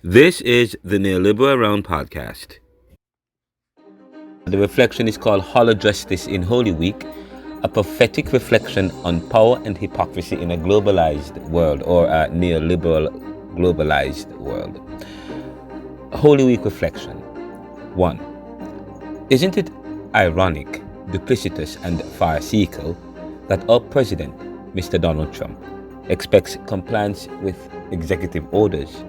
This is the Neoliberal Round podcast. The reflection is called Hollow Justice in Holy Week, a prophetic reflection on power and hypocrisy in a globalized world, or a neoliberal globalized world. Holy Week reflection. 1. Isn't it ironic, duplicitous, and Pharisaical that our president, Mr. Donald Trump, expects compliance with executive orders?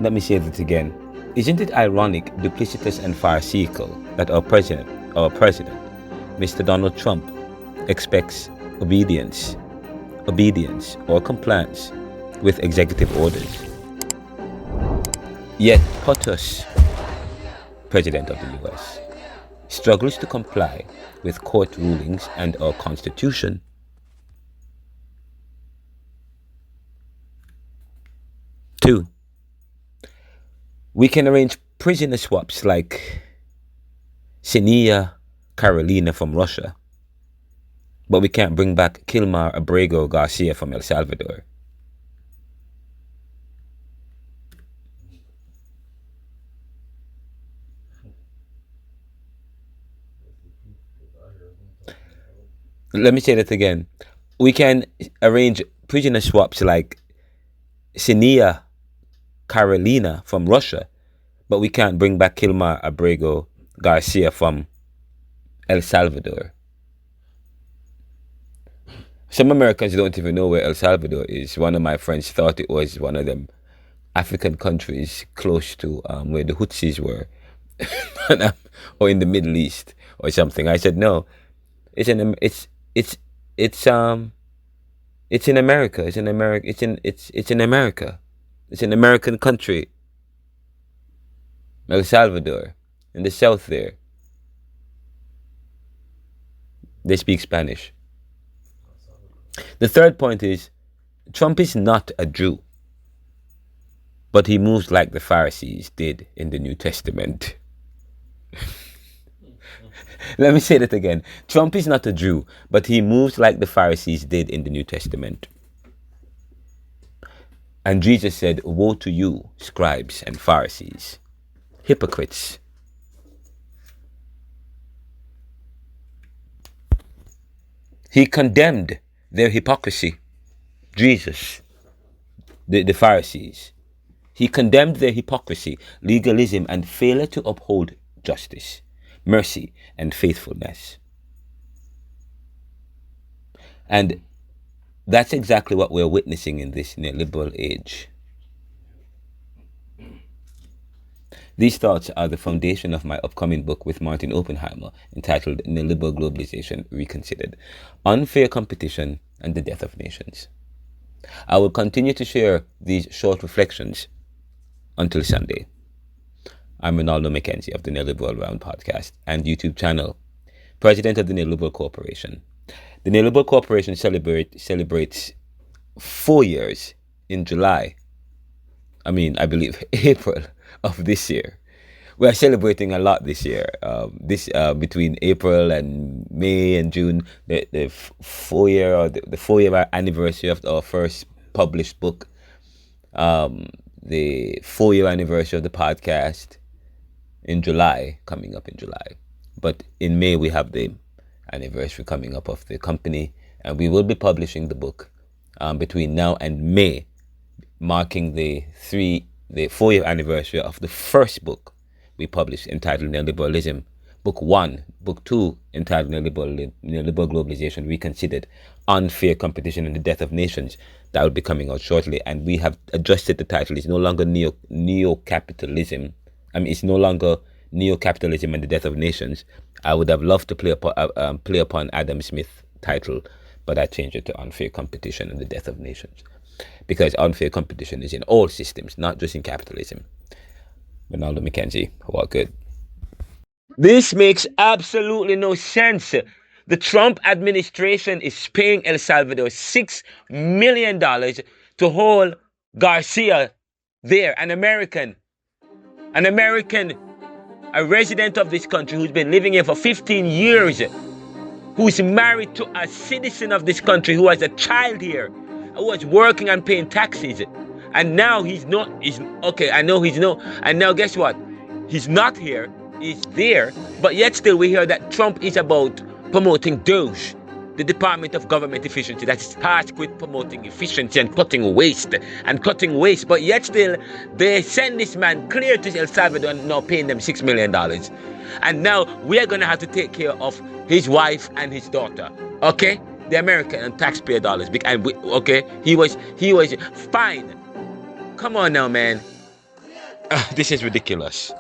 Let me say that again. Isn't it ironic, duplicitous, and Pharisaical that our president, Mr. Donald Trump, expects obedience or compliance with executive orders? Yet POTUS, President of the US, struggles to comply with court rulings and our Constitution. 2. We can arrange prisoner swaps like Kseniya Karelina from Russia, but we can't bring back Kilmar Abrego Garcia from El Salvador. Let me say that again. We can arrange prisoner swaps like Kseniya Karelina from Russia, but we can't bring back Kilmar Abrego Garcia from El Salvador. Some Americans don't even know where El Salvador is. One of my friends thought it was one of them African countries close to where the Hutsis were, or in the Middle East or something. I said no, it's in America. It's in America. It's in America. It's an American country, El Salvador, in the south there. They speak Spanish. The third point is, Trump is not a Jew, but he moves like the Pharisees did in the New Testament. Let me say that again. Trump is not a Jew, but he moves like the Pharisees did in the New Testament. And Jesus said, "Woe to you, scribes and Pharisees, hypocrites." He condemned their hypocrisy. Jesus, the Pharisees. He condemned their hypocrisy, legalism, and failure to uphold justice, mercy, and faithfulness. And that's exactly what we're witnessing in this neoliberal age. These thoughts are the foundation of my upcoming book with Martin Oppenheimer, entitled Neoliberal Globalization Reconsidered: Unfair Competition and the Death of Nations. I will continue to share these short reflections until Sunday. I'm Renaldo McKenzie of the Neoliberal Round podcast and YouTube channel, president of the Neoliberal Corporation. The Neoliberal Corporation celebrates 4 years in July. I believe April of this year. We are celebrating a lot this year. Between April and May and June, the 4 year anniversary of our first published book, the 4 year anniversary of the podcast in July, coming up in July. But in May we have the anniversary coming up of the company, and we will be publishing the book between now and May, marking the 4 year anniversary of the first book we published, entitled Neoliberalism. Book 1, Book 2, entitled Neoliberal Globalization Reconsidered: Unfair Competition and the Death of Nations. That will be coming out shortly, and we have adjusted the title. It's no longer neo-capitalism. It's no longer Neo-Capitalism and the Death of Nations. I would have loved to play upon Adam Smith's title, but I changed it to Unfair Competition and the Death of Nations, because unfair competition is in all systems, not just in capitalism. Renaldo McKenzie, what good? This makes absolutely no sense. The Trump administration is paying El Salvador $6 million to hold Garcia there, an American, a resident of this country who's been living here for 15 years, who's married to a citizen of this country, who has a child here, who was working and paying taxes. And now he's okay, I know he's no, and now guess what? He's not here, he's there, but yet still we hear that Trump is about promoting DOGE, the Department of Government Efficiency, that is tasked with promoting efficiency and cutting waste, but yet still they send this man clear to El Salvador and now paying them $6 million. And now we are going to have to take care of his wife and his daughter, okay? The American and taxpayer dollars. And okay, he was fine. Come on now, man. This is ridiculous.